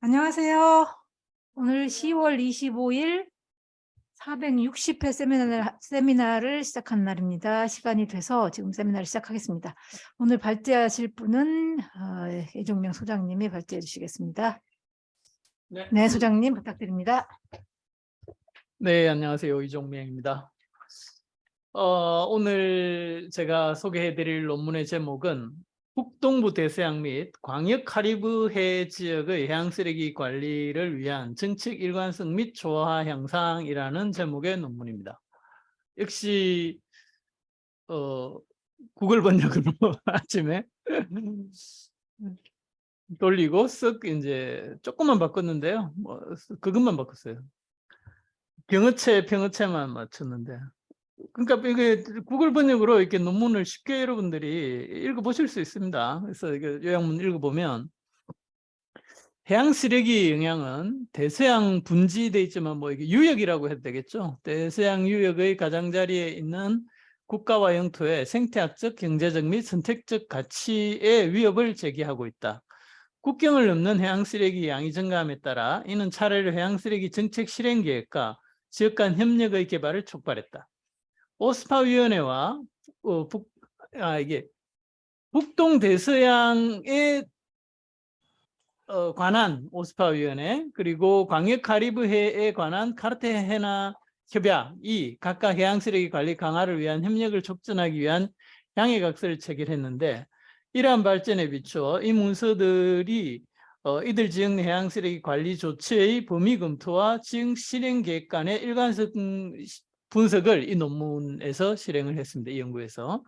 안녕하세요. 오늘 10월 25일 460회 세미나를 시작한 날입니다. 시간이 돼서 지금 세미나를 시작하겠습니다. 오늘 발제하실 분은 이종명 소장님이 발제해 주시겠습니다. 네, 소장님 부탁드립니다. 네, 안녕하세요. 이종명입니다. 오늘 제가 소개해드릴 논문의 제목은 북동부 대서양 및 광역 카리브해 지역의 해양쓰레기 관리를 위한 정책 일관성 및 조화 향상이라는 제목의 논문입니다. 역시 구글 번역으로 아침에 돌리고 쓱 이제 조금만 바꿨는데요. 그것만 바꿨어요. 병어체만 맞췄는데. 그러니까 이게 구글 번역으로 이렇게 논문을 쉽게 여러분들이 읽어보실 수 있습니다. 그래서 이게 요약문 읽어보면 해양 쓰레기 영향은 대서양 분지돼 있지만 뭐 이게 유역이라고 해도 되겠죠. 대서양 유역의 가장자리에 있는 국가와 영토의 생태학적, 경제적 및 선택적 가치의 위협을 제기하고 있다. 국경을 넘는 해양 쓰레기 양이 증가함에 따라 이는 차례로 해양 쓰레기 정책 실행 계획과 지역 간 협력의 개발을 촉발했다. 오스파위원회와 북동 대서양에 관한 오스파위원회 그리고 광역 카리브해에 관한 카르테헤나 협약이 각각 해양쓰레기 관리 강화를 위한 협력을 촉진하기 위한 양해각서를 체결했는데 이러한 발전에 비추어 이 문서들이 이들 지역 내 해양쓰레기 관리 조치의 범위 검토와 지역 실행 계획 간의 일관성 분석을 이 논문에서 실행을 했습니다. 이 연구에서.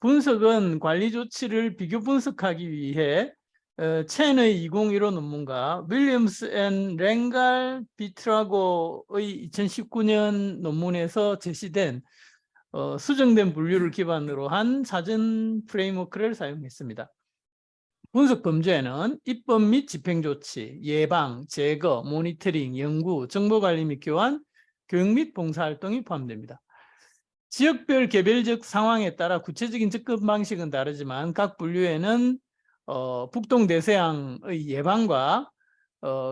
분석은 관리 조치를 비교 분석하기 위해 첸의 2015 논문과 윌리엄스 앤 랭갈 비트라고의 2019년 논문에서 제시된 수정된 분류를 기반으로 한 사전 프레임워크를 사용했습니다. 분석 범주에는 입법 및 집행조치, 예방, 제거, 모니터링, 연구, 정보관리 및 교환, 교육 및 봉사활동이 포함됩니다. 지역별 개별적 상황에 따라 구체적인 접근 방식은 다르지만 각 분류에는 북동 대서양의 예방과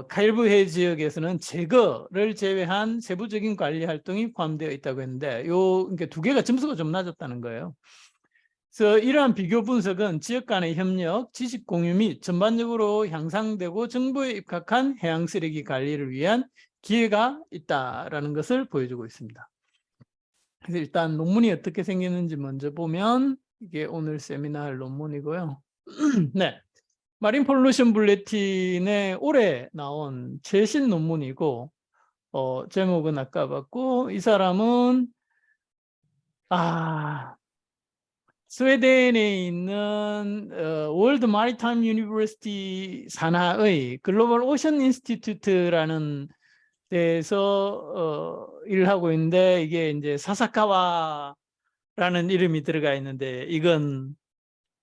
카리브해 지역에서는 제거를 제외한 세부적인 관리 활동이 포함되어 있다고 했는데 그러니까 두 개가 점수가 좀 낮았다는 거예요. 그래서 이러한 비교 분석은 지역 간의 협력, 지식 공유 및 전반적으로 향상되고 정보에 입각한 해양 쓰레기 관리를 위한 기회가 있다라는 것을 보여주고 있습니다. 그래서 일단 논문이 어떻게 생겼는지 먼저 보면 이게 오늘 세미나 논문이고요. 네, 마린 폴루션 블레틴에 올해 나온 최신 논문이고 제목은 아까 봤고 이 사람은 스웨덴에 있는 월드 마리타임 유니버시티 산하의 글로벌 오션 인스티튜트라는 데서 일을 하고 있는데 이게 이제 사사카와라는 이름이 들어가 있는데 이건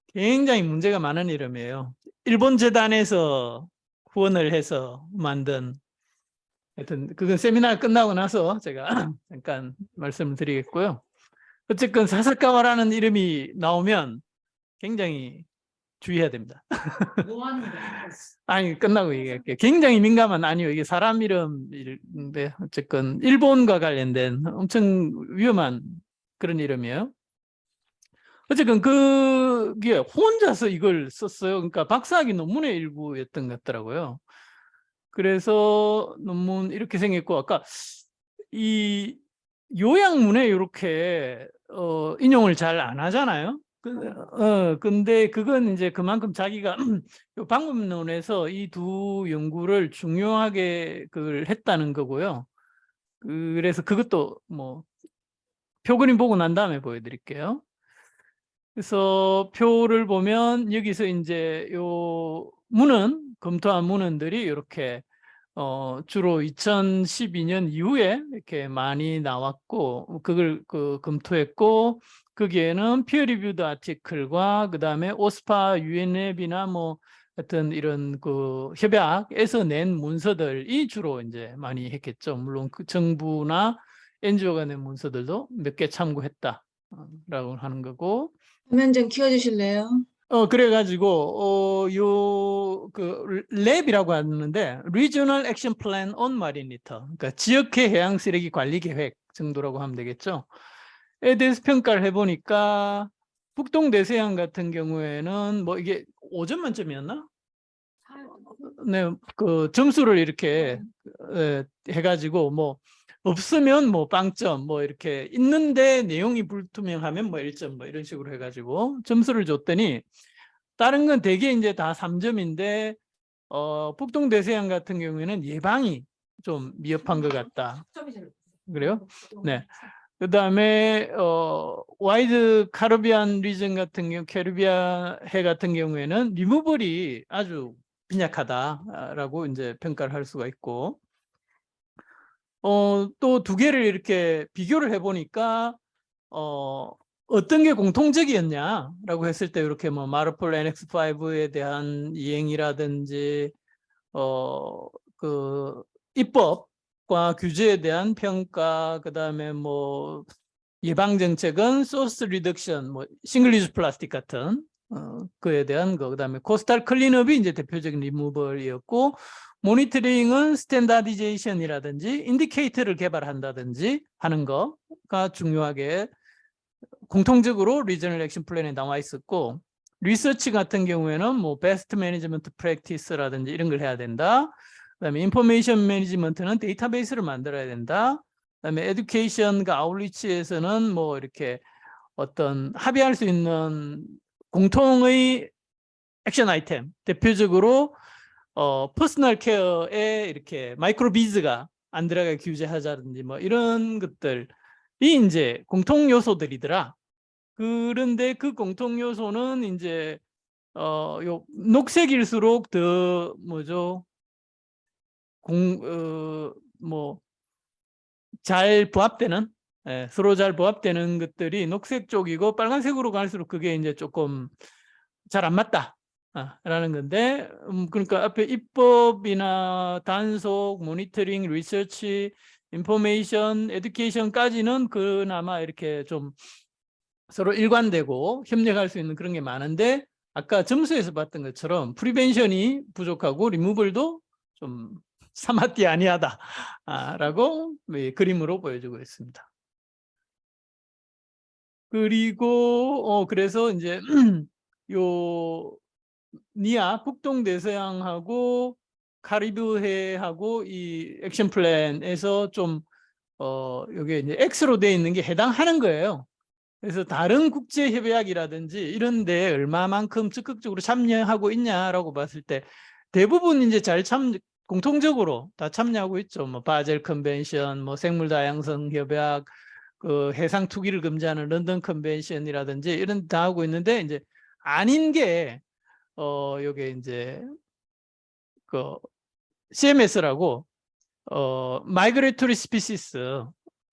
굉장히 문제가 많은 이름이에요. 일본 재단에서 후원을 해서 만든 하여튼 그건 세미나 끝나고 나서 제가 잠깐 말씀을 드리겠고요. 어쨌든 사사카와라는 이름이 나오면 굉장히 주의해야 됩니다. 뭐 하는 거예요? 아니 끝나고 얘기할게요. 굉장히 민감한 아니요 이게 사람 이름인데 어쨌든 일본과 관련된 엄청 위험한 그런 이름이에요. 어쨌든 그게 혼자서 이걸 썼어요. 그러니까 박사학위 논문의 일부였던 것 같더라고요. 그래서 논문 이렇게 생겼고 아까 이 요약문에 이렇게 인용을 잘 안 하잖아요. 근데 그건 이제 그만큼 자기가 방법론에서 이 두 연구를 중요하게 그걸 했다는 거고요. 그래서 그것도 뭐 표그림 보고 난 다음에 보여드릴게요. 그래서 표를 보면 여기서 이제 요 문헌 검토한 문헌들이 이렇게 주로 2012년 이후에 이렇게 많이 나왔고 그걸 검토했고 거기에는 피어 리뷰드 아티클과 그다음에 오스파 유엔앱이나 뭐 하여튼 이런 그 협약에서 낸 문서들이 주로 이제 많이 했겠죠. 물론 그 정부나 NGO가 낸 문서들도 몇 개 참고했다라고 하는 거고. 화면 좀 키워주실래요? 그래가지고 그 랩이라고 하는데 Regional Action Plan on Marine Litter, 그러니까 지역회 해양 쓰레기 관리 계획 정도라고 하면 되겠죠. 에 대해서 평가를 해보니까 북동 대서양 같은 경우에는 뭐 이게 5점 만점이었나? 네, 그 점수를 이렇게 해가지고 뭐 없으면 뭐 빵점, 뭐 이렇게 있는데 내용이 불투명하면 뭐 1점 뭐 이런 식으로 해가지고 점수를 줬더니 다른 건 대개 이제 다 3점인데 북동 대서양 같은 경우에는 예방이 좀 미흡한 것 같다. 그래요? 네. 그다음에 와이드 카리비안 리전 같은 경우, 캐리비안 해 같은 경우에는 리무벌이 아주 빈약하다라고 이제 평가를 할 수가 있고, 또 두 개를 이렇게 비교를 해보니까 어떤 게 공통적이었냐라고 했을 때 이렇게 뭐 마르폴 NX5에 대한 이행이라든지 그 입법과 규제에 대한 평가, 그다음에 뭐 예방 정책은 소스 리덕션, 뭐 싱글 유즈 플라스틱 같은 그에 대한 거, 그다음에 코스탈 클린업이 이제 대표적인 리무벌이었고, 모니터링은 스탠다디제이션이라든지 인디케이터를 개발한다든지 하는 거가 중요하게 공통적으로 리저널 액션 플랜에 나와 있었고, 리서치 같은 경우에는 뭐 베스트 매니지먼트 프랙티스라든지 이런 걸 해야 된다. 그다음에 인포메이션 매니지먼트는 데이터베이스를 만들어야 된다. 그다음에 에듀케이션과 아웃리치에서는 뭐 이렇게 어떤 합의할 수 있는 공통의 액션 아이템, 대표적으로 퍼스널 케어에 이렇게 마이크로비즈가 안 들어가게 규제하자든지 뭐 이런 것들이 이제 공통 요소들이더라. 그런데 그 공통 요소는 이제 요 녹색일수록 더 뭐죠? 뭐 잘 부합되는, 서로 잘 부합되는 것들이 녹색 쪽이고, 빨간색으로 갈수록 그게 이제 조금 잘 안 맞다 라는 건데, 그러니까 앞에 입법이나 단속, 모니터링, 리서치, 인포메이션, 에듀케이션까지는 그나마 이렇게 좀 서로 일관되고 협력할 수 있는 그런 게 많은데, 아까 점수에서 봤던 것처럼 프리벤션이 부족하고 리무벌도 좀 사마띠 아니하다 라고 그림으로 보여주고 있습니다. 그리고 그래서 이제 요 니아 북동 대서양하고 카리브해하고 이 액션 플랜에서 좀 요게 이제 X로 되어 있는 게 해당하는 거예요. 그래서 다른 국제 협약이라든지 이런 데 얼마만큼 적극적으로 참여하고 있냐라고 봤을 때 대부분 이제 공통적으로 다 참여하고 있죠. 뭐 바젤 컨벤션, 뭐 생물 다양성 협약, 그 해상 투기를 금지하는 런던 컨벤션이라든지 이런 다 하고 있는데, 이제 아닌 게 요게 이제 그 CMS라고 마이그레토리 스피시스,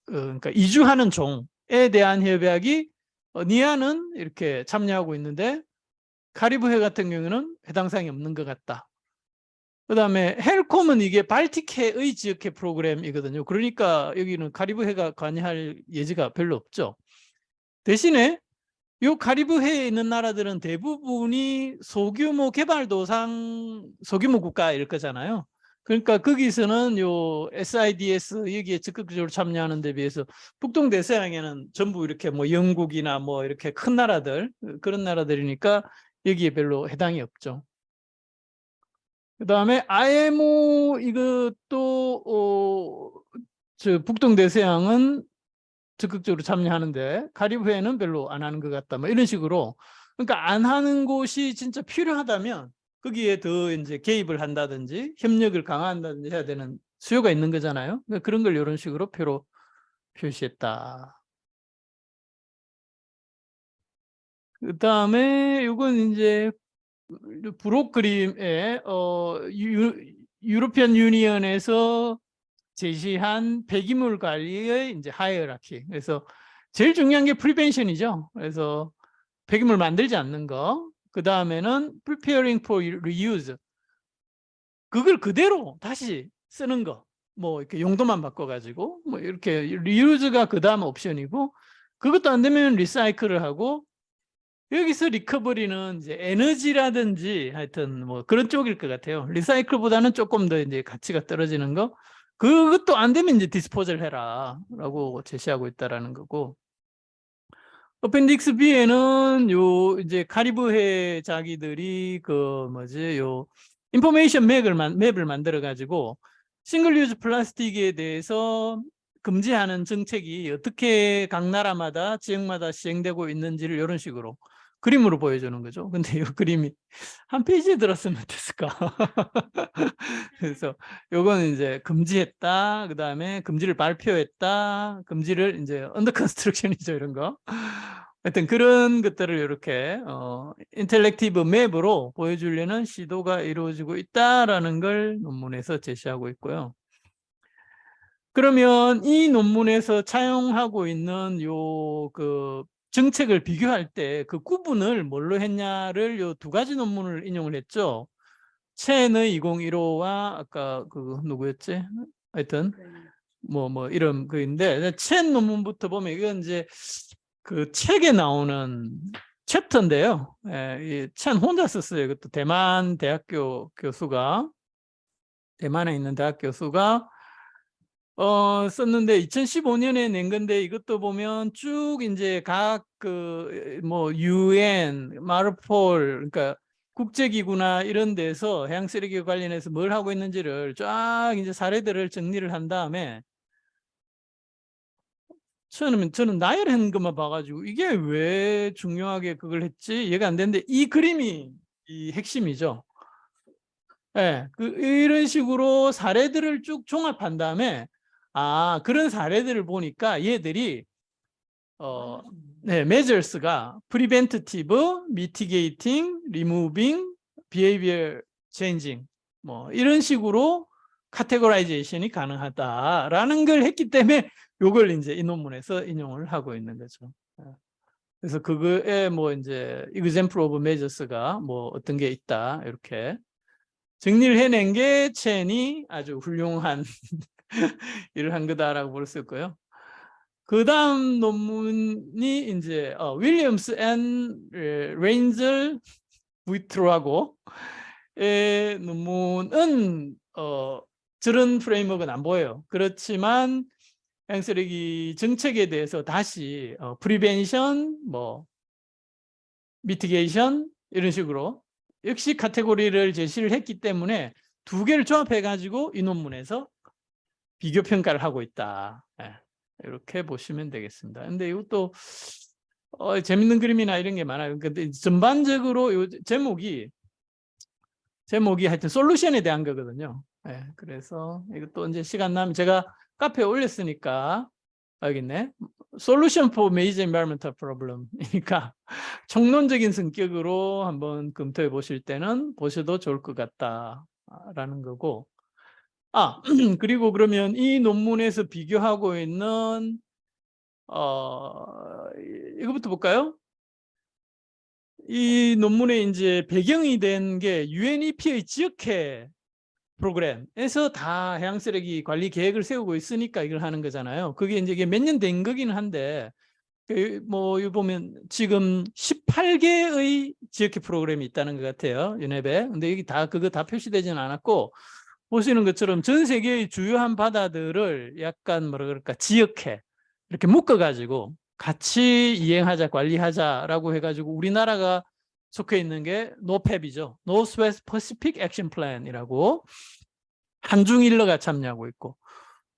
그러니까 이주하는 종에 대한 협약이 니아는 이렇게 참여하고 있는데 카리브해 같은 경우는 해당 사항이 없는 것 같다. 그다음에 헬콤은 이게 발틱해의 지역회 프로그램이거든요. 그러니까 여기는 카리브해가 관여할 예지가 별로 없죠. 대신에 이 카리브해에 있는 나라들은 대부분이 소규모 개발도상 소규모 국가일 거잖아요. 그러니까 거기서는 요 SIDS 여기에 적극적으로 참여하는 데 비해서 북동 대서양에는 전부 이렇게 뭐 영국이나 뭐 이렇게 큰 나라들, 그런 나라들이니까 여기에 별로 해당이 없죠. 그다음에 IMO 이것도 저 북동 대서양은 적극적으로 참여하는데 카리브해는 별로 안 하는 것 같다. 뭐 이런 식으로, 그러니까 안 하는 곳이 진짜 필요하다면 거기에 더 이제 개입을 한다든지 협력을 강화한다든지 해야 되는 수요가 있는 거잖아요. 그러니까 그런 걸 이런 식으로 표로 표시했다. 그다음에 이건 이제 브록 그림에 유로피안 유니언에서 제시한 폐기물 관리의 이제 하이어라키. 그래서 제일 중요한 게 프리벤션이죠. 그래서 폐기물 만들지 않는 거. 그 다음에는 preparing for reuse. 그걸 그대로 다시 쓰는 거. 뭐 이렇게 용도만 바꿔가지고 뭐 이렇게 리유즈가 그 다음 옵션이고, 그것도 안 되면 리사이클을 하고, 여기서 리커버리는 이제 에너지라든지 하여튼 뭐 그런 쪽일 것 같아요. 리사이클보다는 조금 더 이제 가치가 떨어지는 거. 그것도 안 되면 이제 디스포절 해라라고 제시하고 있다라는 거고. 어펜딕스 B에는 요 이제 카리브해 자기들이 그 뭐지 요 인포메이션 맵을 만들어 가지고 싱글 유즈 플라스틱에 대해서 금지하는 정책이 어떻게 각 나라마다 지역마다 시행되고 있는지를 이런 식으로 그림으로 보여주는 거죠. 근데 이 그림이 한 페이지에 들었으면 어땠을까? 그래서 요거는 이제 금지했다. 그다음에 금지를 발표했다. 금지를 이제 언더 컨스트럭션이죠, 이런 거. 하여튼 그런 것들을 이렇게 인텔렉티브 맵으로 보여주려는 시도가 이루어지고 있다라는 걸 논문에서 제시하고 있고요. 그러면 이 논문에서 차용하고 있는 요 그 정책을 비교할 때 그 구분을 뭘로 했냐를 요 두 가지 논문을 인용을 했죠. 첸의 2015와 아까 그 누구였지? 하여튼 뭐 이런 그인데 첸 논문부터 보면 이건 이제 그 책에 나오는 챕터인데요. 예, 첸 혼자 썼어요. 이것도 대만 대학교 교수가 대만에 있는 대학 교수가 썼는데 2015년에 낸 건데 이것도 보면 쭉 이제 각 그 뭐 UN, 마르폴 그러니까 국제기구나 이런 데서 해양 쓰레기 관련해서 뭘 하고 있는지를 쫙 이제 사례들을 정리를 한 다음에 저는 나열한 것만 봐가지고 이게 왜 중요하게 그걸 했지 이해가 안 되는데 이 그림이 이 핵심이죠. 예, 이런 식으로 사례들을 쭉 종합한 다음에 아 그런 사례들을 보니까 얘들이 네, measures가 preventative, mitigating, removing, behavior changing 뭐 이런 식으로 카테고라이제이션이 가능하다라는 걸 했기 때문에 요걸 이제 이 논문에서 인용을 하고 있는 거죠. 그래서 그거에 뭐 이제 example of measures가 뭐 어떤 게 있다 이렇게 정리를 해낸 게 첸이 아주 훌륭한 일을 한 거다라고 볼 수 있고요. 그 다음 논문이 이제 윌리엄스 앤 레인즐 부이트로하고 논문은 저런 프레임워크는 안 보여요. 그렇지만 해양쓰레기 정책에 대해서 다시 프리벤션, 뭐 미티게이션 이런 식으로 역시 카테고리를 제시를 했기 때문에 두 개를 조합해 가지고 이 논문에서 비교 평가를 하고 있다. 예, 이렇게 보시면 되겠습니다. 근데 이것도 재밌는 그림이나 이런 게 많아요. 근데 전반적으로 요 제목이 하여튼 솔루션에 대한 거거든요. 예, 그래서 이것도 이제 시간 나면 제가 카페에 올렸으니까 알겠네. Solution for Major Environmental Problem이니까 총론적인 성격으로 한번 검토해 보실 때는 보셔도 좋을 것 같다라는 거고. 그리고 그러면 이 논문에서 비교하고 있는 이거부터 볼까요? 이 논문에 이제 배경이 된 게 UNEP의 지역회 프로그램에서 다 해양 쓰레기 관리 계획을 세우고 있으니까 이걸 하는 거잖아요. 그게 이제 이게 몇 년 된 거긴 한데 뭐 이거 보면 지금 18개의 지역회 프로그램이 있다는 것 같아요. 유네베. 근데 여기 그거 다 표시되지는 않았고 보시는 것처럼 전 세계의 주요한 바다들을 약간 뭐라 그럴까 지역회 이렇게 묶어가지고 같이 이행하자 관리하자라고 해가지고 우리나라가 속해 있는 게 노팹이죠. Northwest Pacific Action Plan이라고 한중일러가 참여하고 있고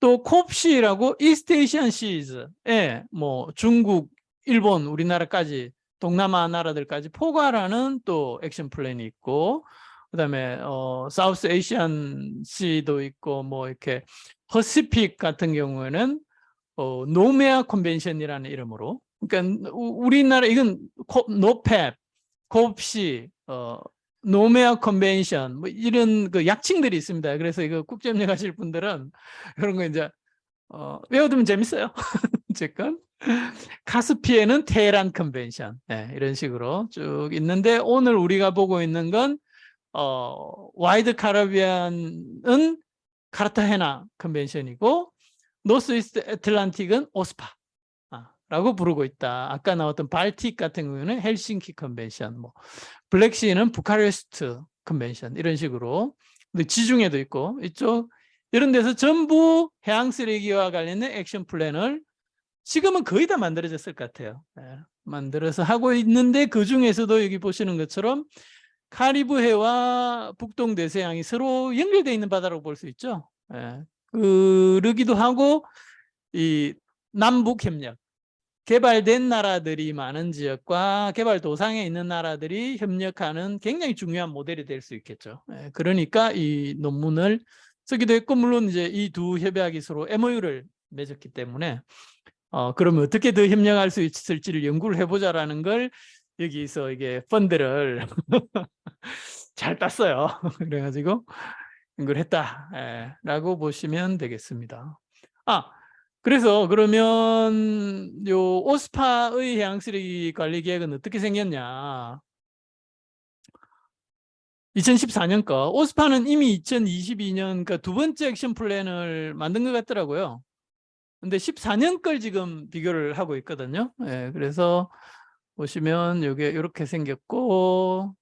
또 콥시라고 East Asian Seas에 뭐 중국, 일본, 우리나라까지 동남아 나라들까지 포괄하는 또 액션 플랜이 있고 그다음에 사우스 에이시안 시도 있고 뭐 이렇게 퍼시픽 같은 경우에는 노메아 컨벤션이라는 이름으로 그러니까 우리나라 이건 노팹, 콥시, 노메아 컨벤션 뭐 이런 그 약칭들이 있습니다. 그래서 이거 국제협력 하실 분들은 이런 거 이제 외워두면 재밌어요. 어쨌건 카스피에는 테헤란 컨벤션 이런 식으로 쭉 있는데 오늘 우리가 보고 있는 건 와이드 카리비안은 카르타헤나 컨벤션이고 노스 이스트 애틀란틱은 오스파 라고 부르고 있다. 아까 나왔던 발틱 같은 경우에는 헬싱키 컨벤션, 뭐 블랙시는 부카레스트 컨벤션 이런 식으로. 근데 지중해도 있고 이쪽 이런 데서 전부 해양 쓰레기와 관련된 액션 플랜을 지금은 거의 다 만들어졌을 것 같아요. 만들어서 하고 있는데 그 중에서도 여기 보시는 것처럼 카리브해와 북동 대서양이 서로 연결되어 있는 바다라고 볼 수 있죠. 그러기도 하고 이 남북 협력, 개발된 나라들이 많은 지역과 개발도상에 있는 나라들이 협력하는 굉장히 중요한 모델이 될 수 있겠죠. 그러니까 이 논문을 쓰기도 했고, 물론 이제 이 두 협약이 서로 MOU를 맺었기 때문에 그러면 어떻게 더 협력할 수 있을지를 연구를 해보자라는 걸 여기서 이게 펀드를 잘 땄어요. 그래가지고 연구를 했다라고 보시면 되겠습니다. 그래서 그러면 요 오스파의 해양 쓰레기 관리 계획은 어떻게 생겼냐? 2014년 거. 오스파는 이미 2022년 그러니까 두 번째 액션 플랜을 만든 것 같더라고요. 근데 14년 걸 지금 비교를 하고 있거든요. 그래서 보시면 이게 이렇게 생겼고,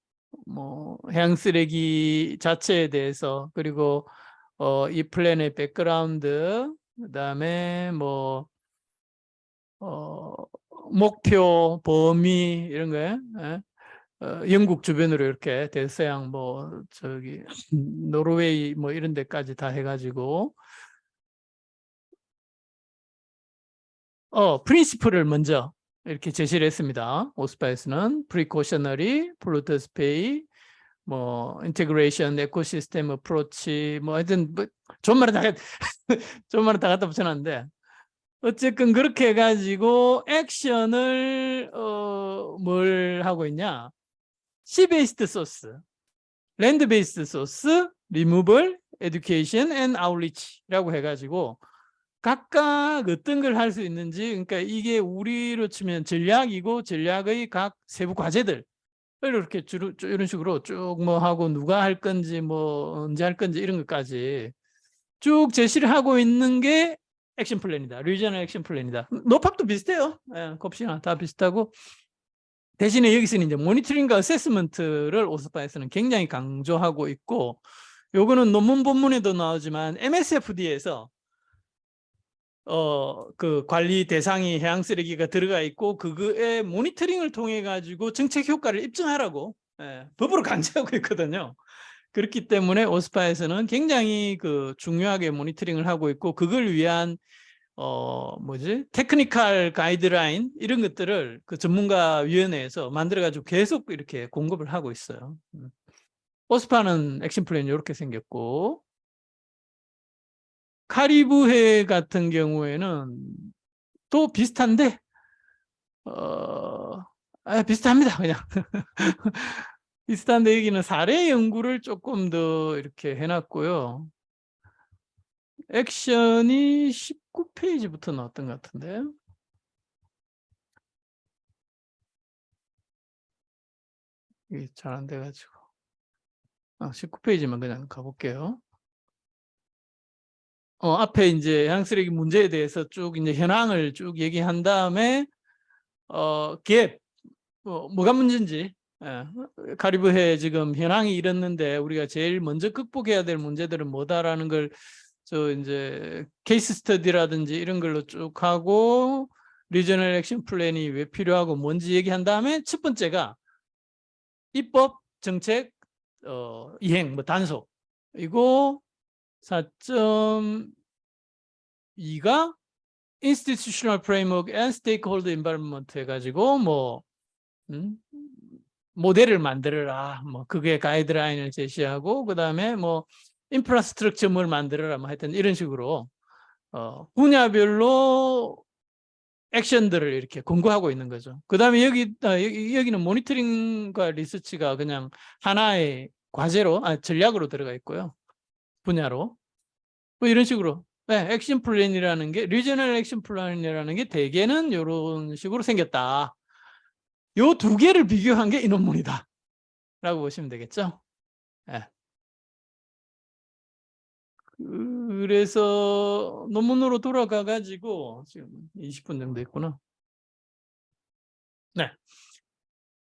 뭐 해양 쓰레기 자체에 대해서, 그리고 이 플랜의 백그라운드, 그다음에 뭐 목표, 범위 이런 거에 영국 주변으로 이렇게 대서양 뭐 저기 노르웨이 뭐 이런 데까지 다 해가지고 프린시플을 먼저 이렇게 제시를 했습니다. 오스파에서는 precautionary, polluter pay, 뭐 integration, ecosystem approach, 뭐 하여튼 뭐 좋은 말은 다 좋은 말은 다 갖다 붙여놨는데, 어쨌든 그렇게 해가지고 액션을 뭘 하고 있냐? Sea-based source, land-based source, removal, education, and outreach라고 해가지고 각각 어떤 걸 할 수 있는지, 그러니까 이게 우리로 치면 전략이고 전략의 각 세부 과제들 이렇게 이런 식으로 쭉 뭐 하고 누가 할 건지 뭐 언제 할 건지 이런 것까지 쭉 제시를 하고 있는 게 액션 플랜이다. 리저널 액션 플랜이다. 노팍도 비슷해요. 곱시나 다 비슷하고, 대신에 여기서는 이제 모니터링과 어세스먼트를 오스파에서는 굉장히 강조하고 있고, 요거는 논문 본문에도 나오지만 MSFD에서 그 관리 대상이 해양 쓰레기가 들어가 있고 그거의 모니터링을 통해 가지고 정책 효과를 입증하라고 법으로 강제하고 있거든요. 그렇기 때문에 오스파에서는 굉장히 그 중요하게 모니터링을 하고 있고, 그걸 위한 테크니컬 가이드라인 이런 것들을 그 전문가 위원회에서 만들어 가지고 계속 이렇게 공급을 하고 있어요. 오스파는 액션 플랜이 이렇게 생겼고, 카리브해 같은 경우에는 또 비슷한데 비슷합니다. 그냥 비슷한데 여기는 사례 연구를 조금 더 이렇게 해놨고요. 액션이 19페이지부터 나왔던 것 같은데, 이게 잘 안 돼가지고 19페이지만 그냥 가볼게요. 앞에 이제 해양 쓰레기 문제에 대해서 쭉 이제 현황을 쭉 얘기한 다음에 갭 뭐가 문제인지, 카리브해 지금 현황이 이렇는데 우리가 제일 먼저 극복해야 될 문제들은 뭐다라는 걸 이제 케이스 스터디라든지 이런 걸로 쭉 하고, 리저널 액션 플랜이 왜 필요하고 뭔지 얘기한 다음에 첫 번째가 입법 정책 이행 뭐 단속, 이거 4.2가 institutional framework and stakeholder involvement 해가지고 뭐 모델을 만들어라, 뭐 그게 가이드라인을 제시하고, 그 다음에 뭐 인프라스트럭처 뭘 만들어라, 뭐 하여튼 이런 식으로 분야별로 액션들을 이렇게 공고하고 있는 거죠. 그 다음에 여기는 모니터링과 리서치가 그냥 하나의 과제로, 전략으로 들어가 있고요. 분야로. 뭐 이런 식으로. 액션 플랜이라는 게, 리저널 액션 플랜이라는 게 대개는 이런 식으로 생겼다. 요 두 개를 비교한 게 이 논문이다 라고 보시면 되겠죠. 그래서 논문으로 돌아가 가지고 지금 20분 정도 했구나. 네.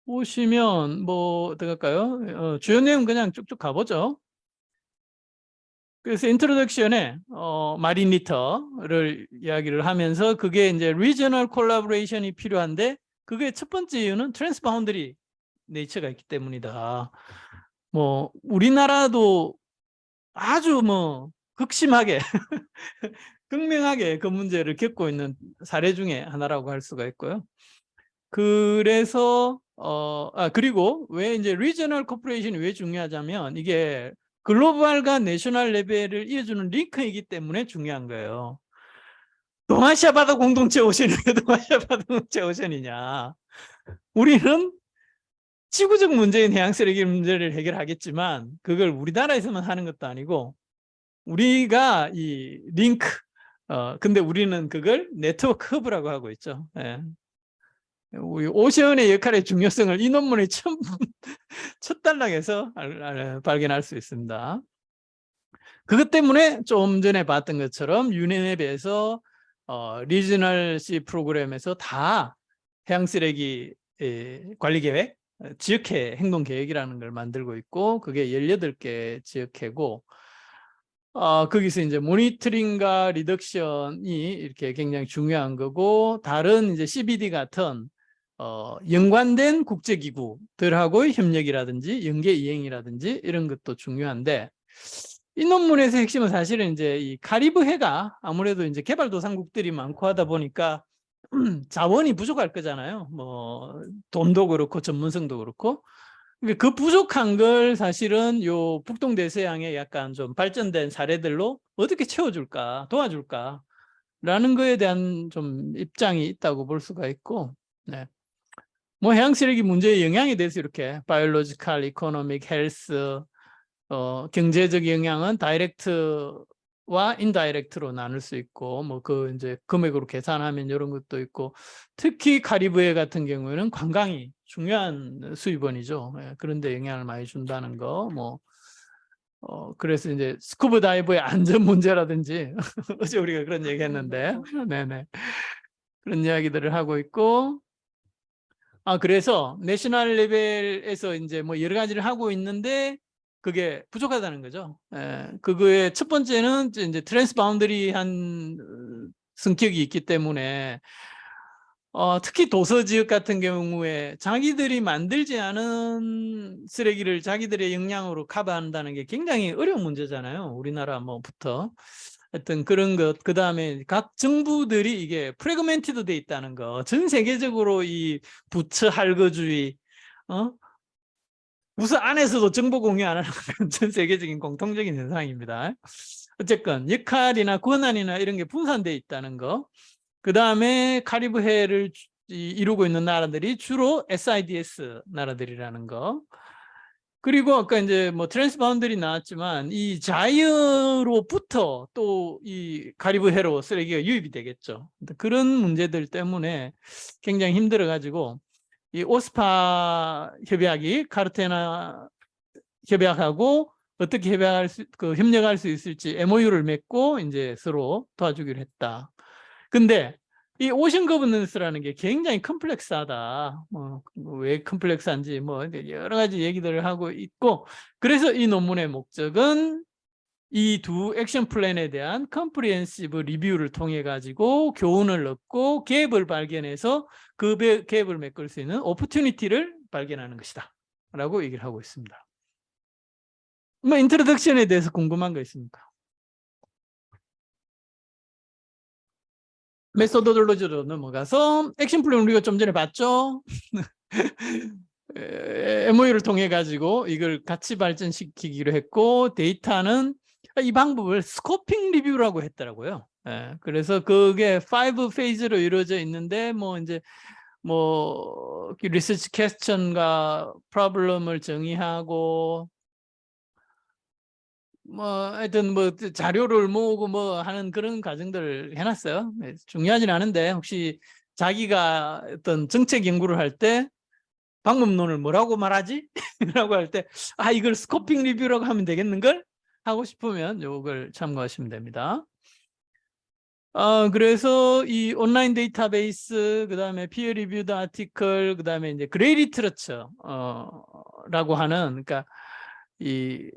보시면 뭐 어떨까요? 주요 내용 그냥 쭉쭉 가보죠. 그래서 인트로덕션에 마린 리터를 이야기를 하면서 그게 이제 리저널 콜라보레이션이 필요한데 그게 첫 번째 이유는 트랜스바운더리 네이처가 있기 때문이다. 뭐 우리나라도 아주 뭐 극심하게 극명하게 그 문제를 겪고 있는 사례 중에 하나라고 할 수가 있고요. 그래서 그리고 왜 이제 리저널 코퍼레이션이 왜 중요하냐면 이게 글로벌과 내셔널 레벨을 이어주는 링크이기 때문에 중요한 거예요. 동아시아 바다 공동체 오션이 왜 동아시아 바다 공동체 오션이냐? 우리는 지구적 문제인 해양 쓰레기 문제를 해결하겠지만 그걸 우리나라에서만 하는 것도 아니고 우리가 이 링크 근데 우리는 그걸 네트워크 허브라고 하고 있죠. 예. 우리 오션의 역할의 중요성을 이 논문의 첫 단락에서 발견할 수 있습니다. 그것 때문에 좀 전에 봤던 것처럼 유네랩에서 리지널 C 프로그램에서 다 해양 쓰레기 관리 계획, 지역해 행동 계획이라는 걸 만들고 있고 그게 18개 지역해고 거기서 이제 모니터링과 리덕션이 이렇게 굉장히 중요한 거고 다른 이제 CBD 같은 연관된 국제기구들하고의 협력이라든지 연계 이행이라든지 이런 것도 중요한데 이 논문에서 핵심은 사실은 이제 이 카리브해가 아무래도 이제 개발도상국들이 많고 하다 보니까 자원이 부족할 거잖아요. 뭐 돈도 그렇고 전문성도 그렇고 그 부족한 걸 사실은 요 북동대서양의 약간 좀 발전된 사례들로 어떻게 채워줄까, 도와줄까 라는 거에 대한 좀 입장이 있다고 볼 수가 있고, 네. 뭐 해양 쓰레기 문제의 영향에 대해서 이렇게 바이올로지컬, 이코노믹, 헬스, 경제적 영향은 다이렉트와 인다이렉트로 나눌 수 있고, 뭐 그 이제 금액으로 계산하면 이런 것도 있고, 특히 카리브해 같은 경우에는 관광이 중요한 수입원이죠. 예, 그런데 영향을 많이 준다는 거, 뭐 그래서 이제 스쿠버 다이버의 안전 문제라든지 어제 우리가 그런 얘기했는데, 네네 그런 이야기들을 하고 있고. 그래서 내셔널 레벨에서 이제 뭐 여러 가지를 하고 있는데 그게 부족하다는 거죠. 그거의 첫 번째는 이제 트랜스바운더리한 성격이 있기 때문에 특히 도서 지역 같은 경우에 자기들이 만들지 않은 쓰레기를 자기들의 역량으로 커버한다는 게 굉장히 어려운 문제잖아요. 우리나라 뭐부터. 하여튼 그런 것, 그 다음에 각 정부들이 이게 프래그멘티드 돼 있다는 거, 전 세계적으로 이 부처 할거주의, 우선 안에서도 정보 공유 안 하는 건 전 세계적인 공통적인 현상입니다. 어쨌건 역할이나 권한이나 이런 게 분산돼 있다는 거, 그 다음에 카리브해를 이루고 있는 나라들이 주로 SIDS 나라들이라는 거, 그리고 아까 이제 뭐 트랜스바운더리 나왔지만 이 자유로부터 또 이 카리브해로 쓰레기가 유입이 되겠죠. 그런 문제들 때문에 굉장히 힘들어 가지고 이 오스파 협약이 카르테나 협약하고 어떻게 협력할 수 있을지 MOU를 맺고 이제 서로 도와주기로 했다. 근데 이 오션 거버넌스라는 게 굉장히 컴플렉스하다. 왜 컴플렉스한지 뭐 여러 가지 얘기들을 하고 있고, 그래서 이 논문의 목적은 이 두 액션 플랜에 대한 컴프리헨시브 리뷰를 통해 가지고 교훈을 얻고 갭을 발견해서 그 갭을 메꿀 수 있는 오퍼튜니티를 발견하는 것이다 라고 얘기를 하고 있습니다. 뭐 인트로덕션에 대해서 궁금한 거 있습니까? 메소도돌로지로 넘어가서 액션 플랜 우리가 좀 전에 봤죠. MOU를 통해 가지고 이걸 같이 발전시키기로 했고, 데이터는 이 방법을 스코핑 리뷰라고 했더라고요. 그래서 그게 5 페이지로 이루어져 있는데 뭐 이제 뭐 리서치 퀘스천과 프로블럼을 정의하고 뭐 하여튼 뭐 자료를 모으고 뭐 하는 그런 과정들을 해놨어요. 중요하진 않은데 혹시 자기가 어떤 정책 연구를 할 때 방법론을 뭐라고 말하지? 라고 할 때 이걸 스코핑 리뷰라고 하면 되겠는걸? 하고 싶으면 이걸 참고하시면 됩니다. 그래서 이 온라인 데이터베이스, 그 다음에 피어 리뷰드 아티클, 그 다음에 이제 그레이 리트러처, 라고 하는, 그러니까 이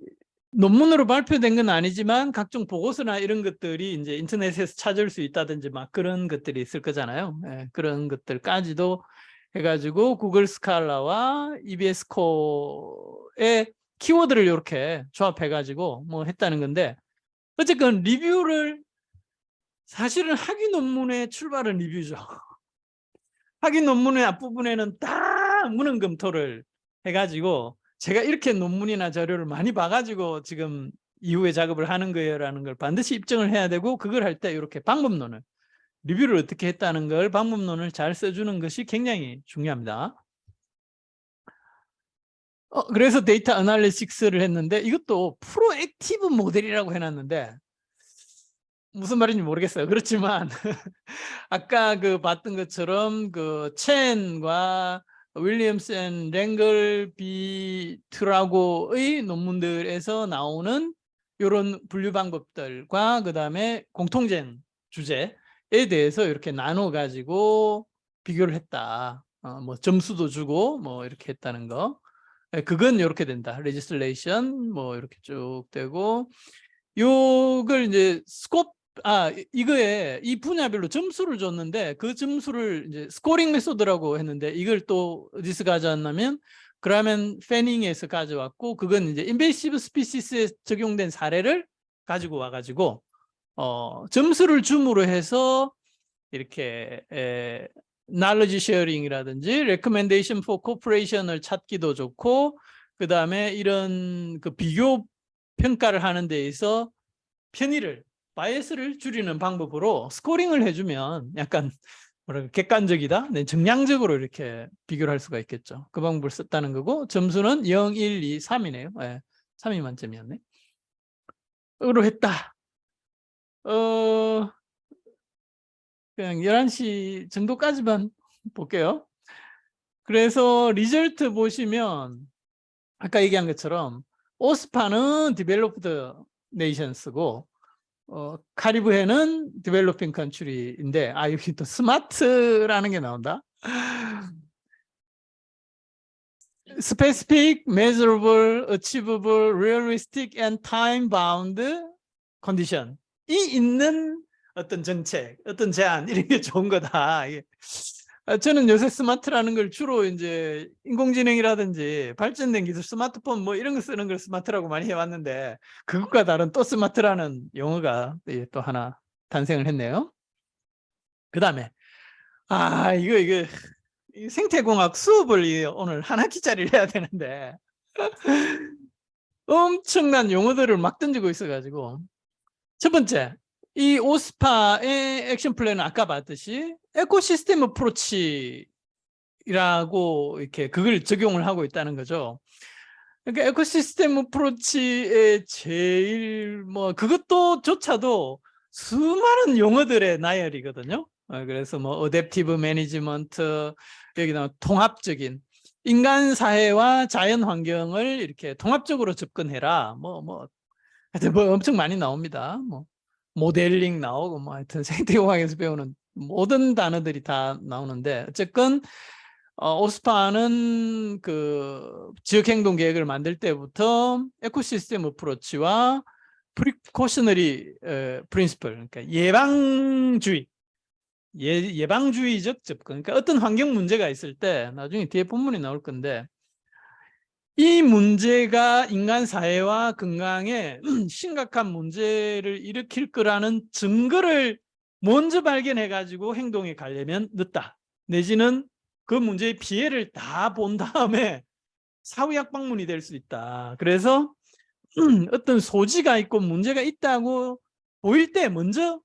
논문으로 발표된 건 아니지만 각종 보고서나 이런 것들이 이제 인터넷에서 찾을 수 있다든지 막 그런 것들이 있을 거잖아요. 예, 그런 것들까지도 해가지고 구글 스칼라와 EBS 코어의 키워드를 이렇게 조합해가지고 뭐 했다는 건데, 어쨌든 리뷰를 사실은 학위 논문의 출발은 리뷰죠. 학위 논문의 앞부분에는 다 문헌 검토를 해가지고 제가 이렇게 논문이나 자료를 많이 봐가지고 지금 이후에 작업을 하는 거예요라는 걸 반드시 입증을 해야 되고, 그걸 할 때 이렇게 방법론을, 리뷰를 어떻게 했다는 걸 방법론을 잘 써주는 것이 굉장히 중요합니다. 그래서 데이터 어널리틱스를 했는데, 이것도 프로액티브 모델이라고 해놨는데 무슨 말인지 모르겠어요. 그렇지만 아까 그 봤던 것처럼 그 첸과 윌리엄스 앤 랭글 비 트라고의 논문들에서 나오는 이런 분류 방법들과 그 다음에 공통된 주제에 대해서 이렇게 나눠 가지고 비교를 했다. 뭐 점수도 주고 뭐 이렇게 했다는 거. 그건 이렇게 된다. 레지슬레이션 뭐 이렇게 쭉 되고, 요걸 이제 스콥, 이거에 이 분야별로 점수를 줬는데, 그 점수를 이제 스코링 메소드라고 했는데, 이걸 또 어디서 가져왔냐면 그라멘 페닝에서 가져왔고, 그건 이제 인베이시브 스피시스에 적용된 사례를 가지고 와가지고 점수를 줌으로 해서 이렇게 knowledge sharing이라든지 recommendation for cooperation을 찾기도 좋고, 그 다음에 이런 그 비교 평가를 하는 데 있어 편의를, 바이어스를 줄이는 방법으로 스코링을 해주면 약간 뭐랄까 객관적이다, 정량적으로 이렇게 비교를 할 수가 있겠죠. 그 방법을 썼다는 거고, 점수는 0, 1, 2, 3이네요. 3이 만점이었네. 으로 했다. 그냥 11시 정도까지만 볼게요. 그래서 리절트 보시면 아까 얘기한 것처럼 오스파는 디벨롭드 네이션스고 카리브해는 디벨로핑 컨트리인데, 여기 또 스마트라는 게 나온다. Specific, measurable, achievable, realistic and time-bound condition. 이 있는 어떤 정책, 어떤 제안, 이런 게 좋은 거다. 저는 요새 스마트라는 걸 주로 이제 인공지능이라든지 발전된 기술, 스마트폰 뭐 이런 거 쓰는 걸 스마트라고 많이 해왔는데, 그것과 다른 또 스마트라는 용어가 또 하나 탄생을 했네요. 그 다음에 이거 이 생태공학 수업을 오늘 한 학기짜리를 해야 되는데 엄청난 용어들을 막 던지고 있어가지고, 첫 번째, 이 오스파의 액션 플랜은 아까 봤듯이 에코시스템 어프로치라고 이렇게 그걸 적용을 하고 있다는 거죠. 그러니까 에코시스템 어프로치의 제일 뭐 그것도 조차도 수많은 용어들의 나열이거든요. 그래서 뭐 어댑티브 매니지먼트, 여기 나온 통합적인 인간 사회와 자연 환경을 이렇게 통합적으로 접근해라. 하여튼 뭐 엄청 많이 나옵니다. 뭐 모델링 나오고 뭐 하여튼 생태공학에서 배우는 모든 단어들이 다 나오는데, 어쨌건 오스파는 그 지역행동 계획을 만들 때부터 에코시스템 어프로치와 프리코셔너리 프린시플, 그러니까 예방주의, 예방주의적 접근, 그러니까 어떤 환경 문제가 있을 때, 나중에 뒤에 본문이 나올 건데, 이 문제가 인간 사회와 건강에 심각한 문제를 일으킬 거라는 증거를 먼저 발견해 가지고 행동에 가려면 늦다, 내지는 그 문제의 피해를 다 본 다음에 사후약 방문이 될 수 있다. 그래서 어떤 소지가 있고 문제가 있다고 보일 때 먼저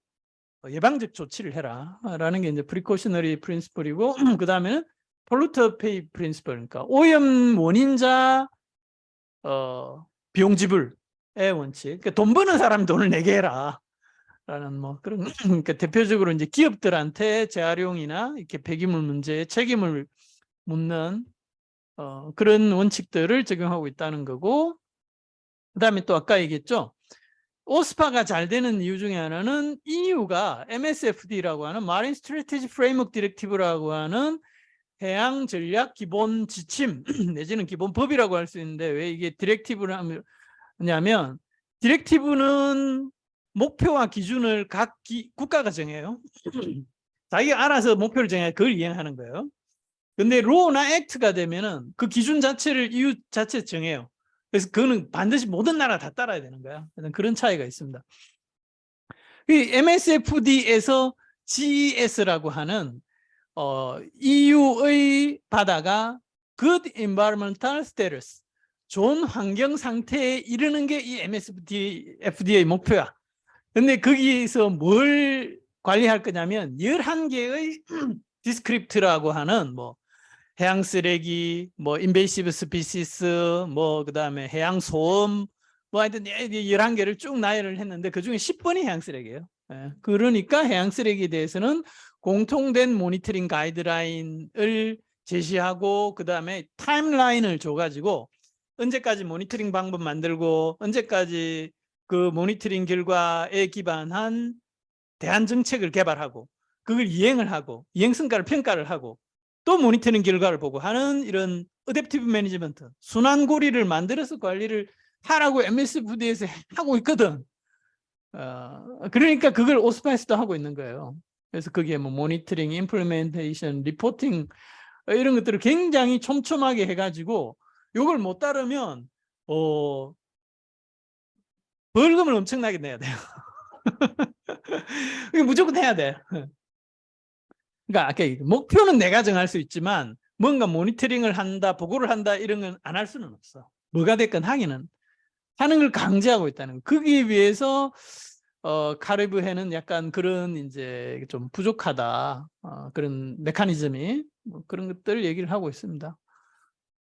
예방적 조치를 해라 라는 게 이제 프리코셔너리 프린시플이고, 그 다음에는 폴루터 페이 프린시플, 그러니까 오염 원인자 비용 지불의 원칙. 그러니까 돈 버는 사람이 돈을 내게 해라 라는 뭐 그런 그러니까 대표적으로 이제 기업들한테 재활용이나 이렇게 폐기물 문제에 책임을 묻는 그런 원칙들을 적용하고 있다는 거고, 그다음에 또 아까 얘기했죠. 오스파가 잘 되는 이유 중에 하나는 EU가 MSFD라고 하는 Marine Strategic Framework Directive라고 하는 해양 전략 기본 지침 내지는 기본 법이라고 할 수 있는데, 왜 이게 디렉티브를 하냐면, 디렉티브는 목표와 기준을 각 국가가 정해요. 자기가 알아서 목표를 정해야 그걸 이행하는 거예요. 근데 로나 액트가 되면은 그 기준 자체를 EU 자체 정해요. 그래서 그거는 반드시 모든 나라 다 따라야 되는 거야. 그런 차이가 있습니다. 이 MSFD에서 GES라고 하는 EU의 바다가 Good Environmental Status, 좋은 환경 상태에 이르는 게 이 MSFD의 목표야. 근데 거기서 뭘 관리할 거냐면 11개의 디스크립트라고 하는 뭐 해양 쓰레기, 뭐 인베이시브 스피시스, 뭐 그다음에 해양 소음, 뭐 하여튼 11개를 쭉 나열을 했는데 그중에 10번이 해양 쓰레기예요. 그러니까 해양 쓰레기에 대해서는 공통된 모니터링 가이드라인을 제시하고 그다음에 타임라인을 줘가지고 언제까지 모니터링 방법 만들고 언제까지 그 모니터링 결과에 기반한 대안 정책을 개발하고 그걸 이행을 하고 이행 성과를 평가를 하고 또 모니터링 결과를 보고 하는 이런 어댑티브 매니지먼트, 순환고리를 만들어서 관리를 하라고 MSFD에서 하고 있거든. 그러니까 그걸 오스파에서도 하고 있는 거예요. 그래서 거기에 뭐 모니터링, 임플리멘테이션, 리포팅 이런 것들을 굉장히 촘촘하게 해가지고 이걸 못 따르면 벌금을 엄청나게 내야 돼요. 무조건 해야 돼. 그러니까 목표는 내가 정할 수 있지만 뭔가 모니터링을 한다, 보고를 한다 이런 건 안 할 수는 없어. 뭐가 됐건 하기는 하는 걸 강제하고 있다는 거. 거기에 비해서 카리브해는 약간 그런 이제 좀 부족하다. 그런 메커니즘이 뭐 그런 것들 얘기를 하고 있습니다.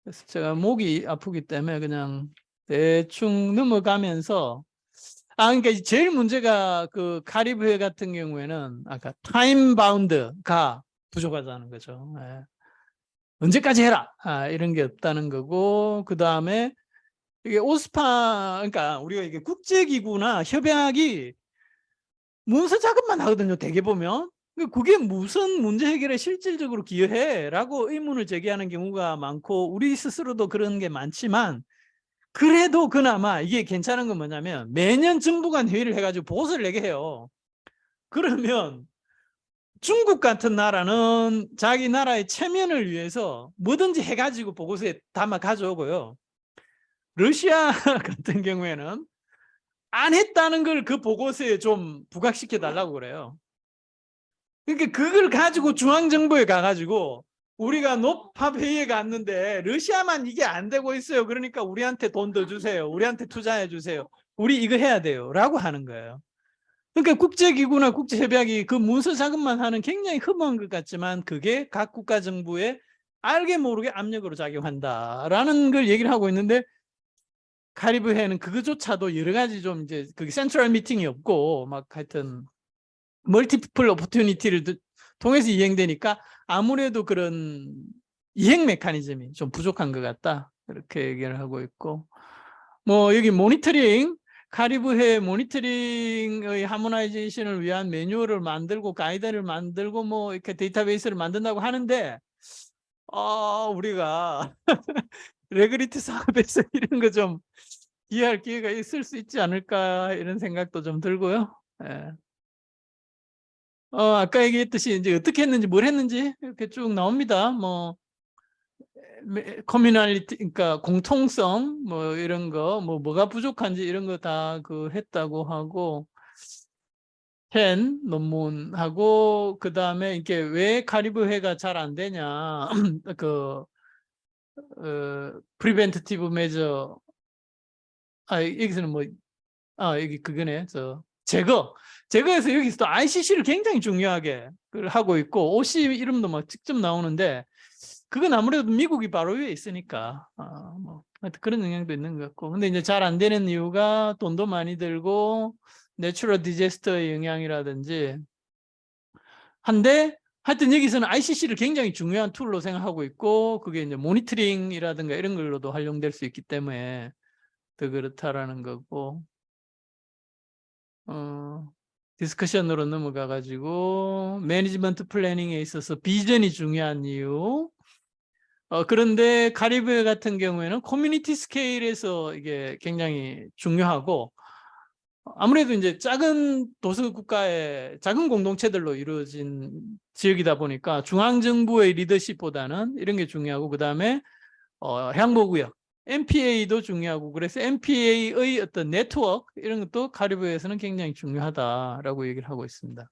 그래서 제가 목이 아프기 때문에 그냥 대충 넘어가면서 그러니까 제일 문제가 그 카리브해 같은 경우에는 아까 타임 바운드가 부족하다는 거죠. 예. 언제까지 해라 이런 게 없다는 거고, 그 다음에 이게 오스파, 그러니까 우리가 이게 국제기구나 협약이 문서 작업만 하거든요. 대개 보면 그게 무슨 문제 해결에 실질적으로 기여해라고 의문을 제기하는 경우가 많고, 우리 스스로도 그런 게 많지만 그래도 그나마 이게 괜찮은 건 뭐냐면 매년 정부 간 회의를 해가지고 보고서를 내게 해요. 그러면 중국 같은 나라는 자기 나라의 체면을 위해서 뭐든지 해가지고 보고서에 담아 가져오고요. 러시아 같은 경우에는 안 했다는 걸 그 보고서에 좀 부각시켜 달라고 그래요. 그러니까 그걸 가지고 중앙정부에 가가지고 우리가 녹합회의에 갔는데 러시아만 이게 안 되고 있어요. 그러니까 우리한테 돈 더 주세요. 우리한테 투자해 주세요. 우리 이거 해야 돼요. 라고 하는 거예요. 그러니까 국제기구나 국제협약이 그 문서 작업만 하는 굉장히 허무한 것 같지만 그게 각 국가 정부에 알게 모르게 압력으로 작용한다라는 걸 얘기를 하고 있는데, 카리브해는 그거조차도 여러 가지 좀 이제 그게 센트럴 미팅이 없고 막 하여튼 멀티플 오퍼튜니티를 통해서 이행되니까 아무래도 그런 이행 메커니즘이 좀 부족한 것 같다. 이렇게 얘기를 하고 있고, 뭐 여기 모니터링, 카리브해 모니터링의 하모나이제이션을 위한 매뉴얼을 만들고 가이드를 만들고 뭐 이렇게 데이터베이스를 만든다고 하는데 우리가 레그리트 사업에서 이런 거 좀 이해할 기회가 있을 수 있지 않을까 이런 생각도 좀 들고요. 예. 아까 얘기했듯이 이제 어떻게 했는지 뭘 했는지 이렇게 쭉 나옵니다. 뭐 커뮤니티, 그러니까 공통성 뭐 이런 거, 뭐가 부족한지 이런 거 다 그 했다고 하고, 10 논문하고, 그 다음에 이게 왜 카리브해가 잘 안 되냐 그 프리벤티티브 메저, 여기서는 뭐 여기 그거네, 제거해서 여기서 또 ICC를 굉장히 중요하게 하고 있고 OC 이름도 막 직접 나오는데, 그건 아무래도 미국이 바로 위에 있으니까 뭐 하여튼 그런 영향도 있는 것 같고, 근데 이제 잘 안 되는 이유가 돈도 많이 들고 내추럴 디제스터의 영향이라든지 한데, 하여튼 여기서는 ICC를 굉장히 중요한 툴로 생각하고 있고 그게 이제 모니터링이라든가 이런 걸로도 활용될 수 있기 때문에 더 그렇다라는 거고, 디스커션으로 넘어가 가지고 매니지먼트 플래닝에 있어서 비전이 중요한 이유. 그런데 카리브해 같은 경우에는 커뮤니티 스케일에서 이게 굉장히 중요하고, 아무래도 이제 작은 도서 국가의 작은 공동체들로 이루어진 지역이다 보니까 중앙정부의 리더십보다는 이런 게 중요하고, 그다음에 향목구역 MPA도 중요하고, 그래서 MPA의 어떤 네트워크 이런 것도 카리브해에서는 굉장히 중요하다라고 얘기를 하고 있습니다.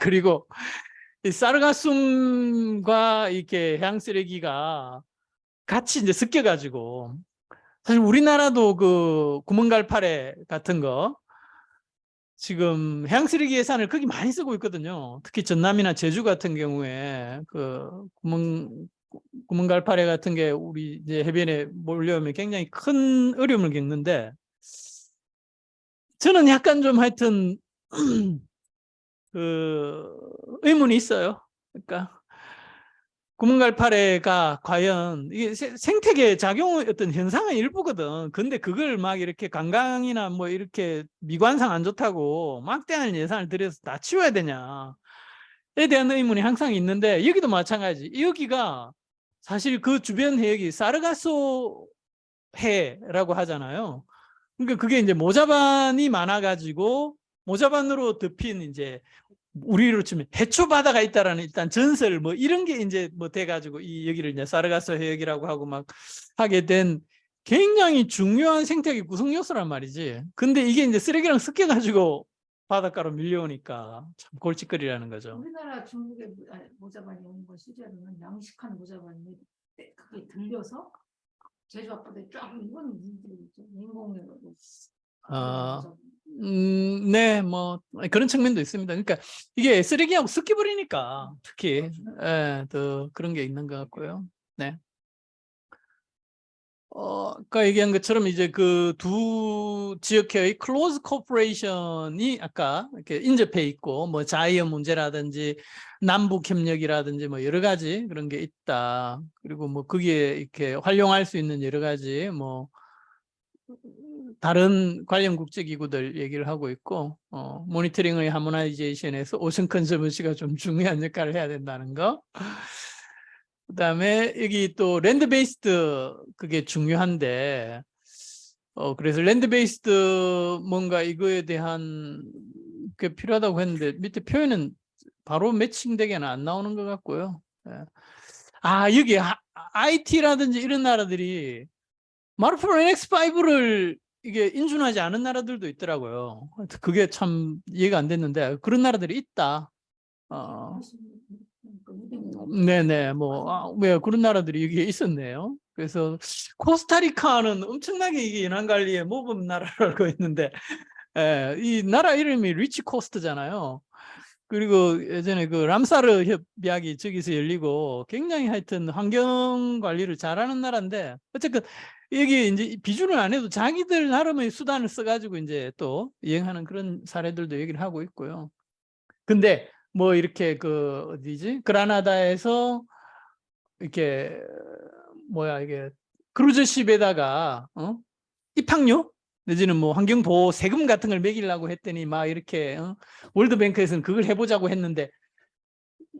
그리고 이 사르가숨과 이렇게 해양 쓰레기가 같이 이제 섞여가지고, 사실 우리나라도 그 구멍갈파래 같은 거 지금 해양 쓰레기 예산을 거기 많이 쓰고 있거든요. 특히 전남이나 제주 같은 경우에 그 구멍갈파래 같은 게 우리 이제 해변에 몰려오면 굉장히 큰 어려움을 겪는데, 저는 약간 좀 하여튼 그 의문이 있어요. 그러니까 구멍갈파래가 과연 이게 생태계 작용의 어떤 현상의 일부거든. 근데 그걸 막 이렇게 관광이나 뭐 이렇게 미관상 안 좋다고 막대한 예산을 들여서 다 치워야 되냐에 대한 의문이 항상 있는데, 여기도 마찬가지. 여기가 사실 그 주변 해역이 사르가소 해라고 하잖아요. 그러니까 그게 이제 모자반이 많아가지고 모자반으로 덮인 이제 우리로 치면 해초 바다가 있다라는 일단 전설 뭐 이런 게 이제 뭐 돼가지고 이 여기를 이제 사르가소 해역이라고 하고 막 하게 된 굉장히 중요한 생태계 구성 요소란 말이지. 근데 이게 이제 쓰레기랑 섞여가지고 바닷가로 밀려오니까 참 골칫거리라는 거죠. 우리나라 중국의 모자반이 오는 건 실제로는 양식한 모자반이 그게 들려서 제주 앞바다에 쫙 이건 인공으로 네, 뭐 그런 측면도 있습니다. 그러니까 이게 쓰레기하고 섞여버리니까 특히 더 그런 게 있는 것 같고요. 네. 아까 얘기한 것처럼 이제 그 두 지역회의 클로즈 코퍼레이션이 아까 이렇게 인접해 있고, 뭐 자이언 문제라든지 남북 협력이라든지 뭐 여러 가지 그런 게 있다. 그리고 뭐 거기에 이렇게 활용할 수 있는 여러 가지 뭐 다른 관련 국제기구들 얘기를 하고 있고, 모니터링의 하모나이제이션에서 오션 컨저버시가 좀 중요한 역할을 해야 된다는 거. 그다음에 여기 또 랜드 베이스드 그게 중요한데, 그래서 랜드 베이스드 뭔가 이거에 대한 게 필요하다고 했는데 밑에 표현은 바로 매칭되게는 안 나오는 것 같고요. 여기 IT라든지 이런 나라들이 마르포론 NX5를 이게 인준하지 않은 나라들도 있더라고요. 그게 참 이해가 안 됐는데 그런 나라들이 있다. 네네, 왜 그런 나라들이 여기에 있었네요. 그래서 코스타리카는 엄청나게 이게 연안 관리에 모범 나라라고 했는데, 이 나라 이름이 리치 코스트잖아요. 그리고 예전에 그 람사르 협약이 저기서 열리고 굉장히 하여튼 환경 관리를 잘하는 나라인데, 어쨌든 여기 이제 비준을 안 해도 자기들 나름의 수단을 써가지고 이제 또 이행하는 그런 사례들도 얘기를 하고 있고요. 근데 뭐 이렇게 그 어디지? 그라나다에서 이렇게 이게 크루즈십에다가 입항료 내지는 뭐 환경보호 세금 같은 걸 매기려고 했더니 막 이렇게 월드뱅크에서는 그걸 해보자고 했는데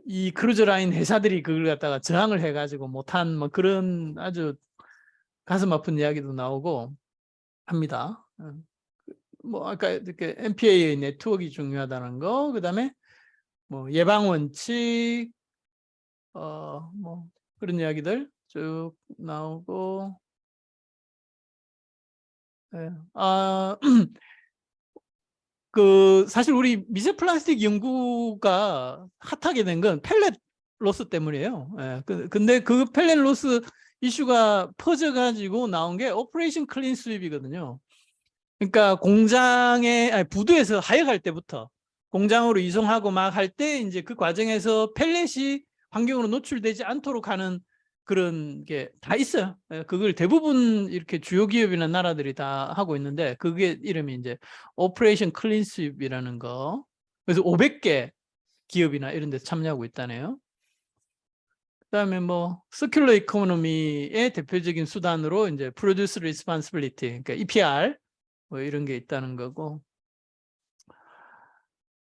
이 크루즈라인 회사들이 그걸 갖다가 저항을 해가지고 못한 뭐 그런 아주 가슴 아픈 이야기도 나오고 합니다. 뭐 아까 이렇게 MPA의 네트워크가 중요하다는 거, 그다음에 뭐 예방 원칙, 뭐 그런 이야기들 쭉 나오고, 네. 그 사실 우리 미세 플라스틱 연구가 핫하게 된 건 펠렛 로스 때문이에요. 근데 그 펠렛 로스 이슈가 퍼져가지고 나온 게 오퍼레이션 클린 스윕이거든요. 그러니까 부두에서 하역할 때부터 공장으로 이송하고 막 할 때 이제 그 과정에서 펠렛이 환경으로 노출되지 않도록 하는 그런 게 다 있어요. 그걸 대부분 이렇게 주요 기업이나 나라들이 다 하고 있는데, 그게 이름이 이제 오퍼레이션 클린 스윕이라는 거. 그래서 500개 기업이나 이런 데서 참여하고 있다네요. 그다음에 뭐 서큘러 이코노미의 대표적인 수단으로 이제 프로듀스 리스폰시빌리티, 그러니까 EPR 뭐 이런 게 있다는 거고,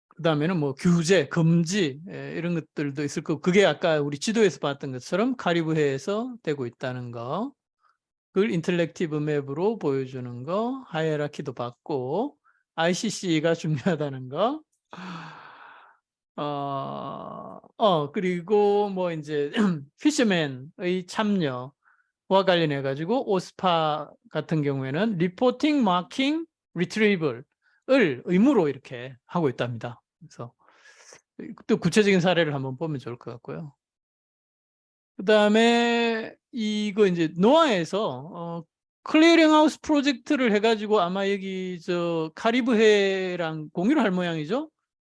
그 다음에는 뭐 규제, 금지 이런 것들도 있을 거고, 그게 아까 우리 지도에서 봤던 것처럼 카리브해에서 되고 있다는 거, 그걸 인터랙티브 맵으로 보여주는 거, 하이에라키도 봤고, ICC가 중요하다는 거, 그리고 뭐 이제 피셔맨의 참여와 관련해 가지고 오스파 같은 경우에는 리포팅, 마킹, 리트리벌을 의무로 이렇게 하고 있답니다. 그래서 또 구체적인 사례를 한번 보면 좋을 것 같고요. 그다음에 이거 이제 노아에서 클리어링 하우스 프로젝트를 해가지고 아마 여기 저 카리브해랑 공유를 할 모양이죠.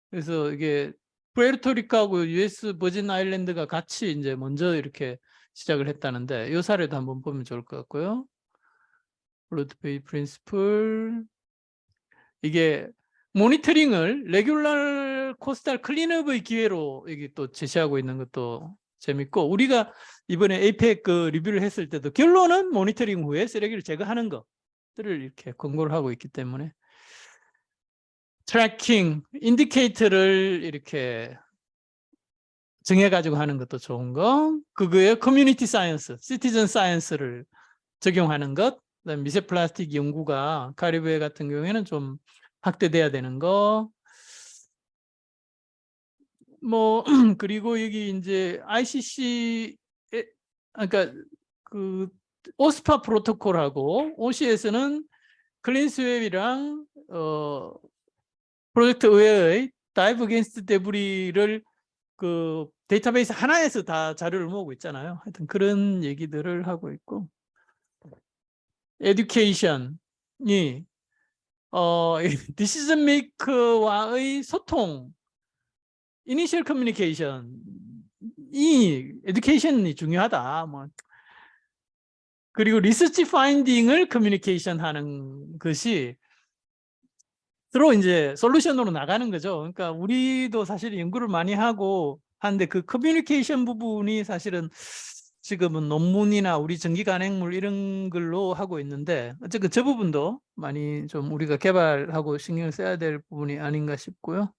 그래서 이게 푸에르토리코하고 US 버진 아일랜드가 같이 이제 먼저 이렇게 시작을 했다는데 이 사례도 한번 보면 좋을 것 같고요. 블러드베이 프린시플, 이게 모니터링을 레귤러 코스탈 클린업의 기회로 여기 또 제시하고 있는 것도 재밌고, 우리가 이번에 에이펙 그 리뷰를 했을 때도 결론은 모니터링 후에 쓰레기를 제거하는 것들을 이렇게 권고를 하고 있기 때문에 트래킹, 인디케이터를 이렇게 정해가지고 하는 것도 좋은 거, 그거에 커뮤니티 사이언스, 시티즌 사이언스를 적용하는 것, 그다음에 미세 플라스틱 연구가 카리브해 같은 경우에는 좀 확대돼야 되는 거, 뭐 그리고 여기 이제 ICC, 그러니까 그 오스파 프로토콜하고 OCS는 클린스웹이랑 프로젝트 의회의 다이브 어게인스트 데브리를 그 데이터베이스 하나에서 다 자료를 모으고 있잖아요. 하여튼 그런 얘기들을 하고 있고, 에듀케이션이 디시전 메이커와의 소통, 이니셜 커뮤니케이션이 에듀케이션이 중요하다. 뭐 그리고 리서치 파인딩을 커뮤니케이션 하는 것이 서로 이제 솔루션으로 나가는 거죠. 그러니까 우리도 사실 연구를 많이 하고 하는데 그 커뮤니케이션 부분이 사실은 지금은 논문이나 우리 전기 간행물 이런 걸로 하고 있는데, 어쨌든 저 부분도 많이 좀 우리가 개발하고 신경을 써야 될 부분이 아닌가 싶고요.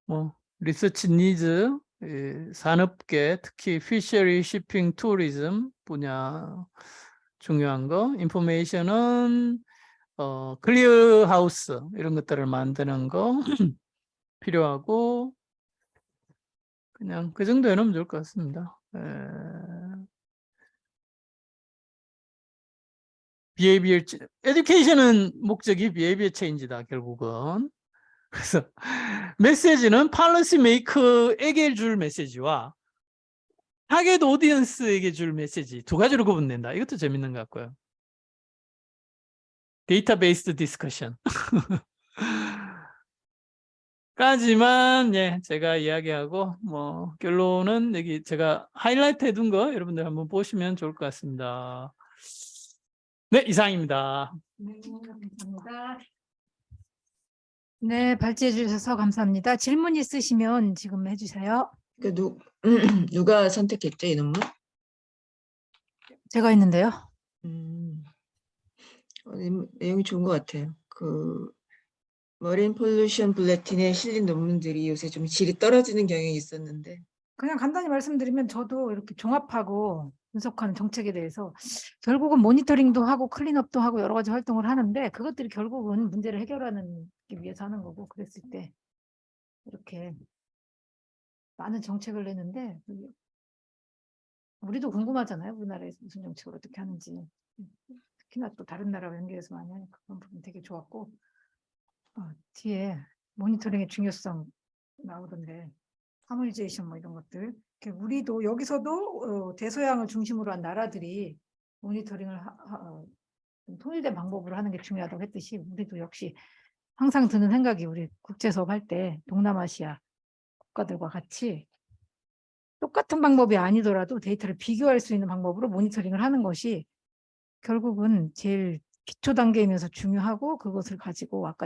뭐 리서치 니즈, 산업계, 특히 피셔리, shipping, tourism 분야 중요한 거, 인포메이션은 클리어 하우스 이런 것들을 만드는 거 필요하고, 그냥 그 정도 해놓으면 좋을 것 같습니다. behavior, education은 목적이 behavior change다 결국은. 그래서 메시지는 policy maker에게 줄 메시지와 타겟 오디언스에게 줄 메시지 두 가지로 구분된다. 이것도 재밌는 것 같고요. 데이터베이스 디스커션 까지만 제가 이야기하고, 뭐 결론은 여기 제가 하이라이트 해둔 거 여러분들 한번 보시면 좋을 것 같습니다. 네, 이상입니다. 네, 감사합니다. 네, 발제해 주셔서 감사합니다. 질문 있으시면 지금 해주세요. 그 누가 선택했죠, 이 논문? 제가 있는데요. 내용이 좋은 것 같아요. 그 머린 폴루션 블레틴에 실린 논문들이 요새 좀 질이 떨어지는 경향이 있었는데, 그냥 간단히 말씀드리면 저도 이렇게 종합하고 분석하는 정책에 대해서 결국은 모니터링도 하고 클린업도 하고 여러 가지 활동을 하는데, 그것들이 결국은 문제를 해결하는 게 위해서 하는 거고, 그랬을 때 이렇게 많은 정책을 내는데 우리도 궁금하잖아요. 우리나라에서 무슨 정책을 어떻게 하는지. 특히나 또 다른 나라와 연계해서 많이 하니까 그런 부분 되게 좋았고, 뒤에 모니터링의 중요성 나오던데 하모니제이션 뭐 이런 것들, 우리도 여기서도 대서양을 중심으로 한 나라들이 모니터링을 좀 통일된 방법으로 하는 게 중요하다고 했듯이, 우리도 역시 항상 드는 생각이, 우리 국제 수업 할 때 동남아시아 국가들과 같이 똑같은 방법이 아니더라도 데이터를 비교할 수 있는 방법으로 모니터링을 하는 것이 결국은 제일 기초 단계이면서 중요하고, 그것을 가지고 아까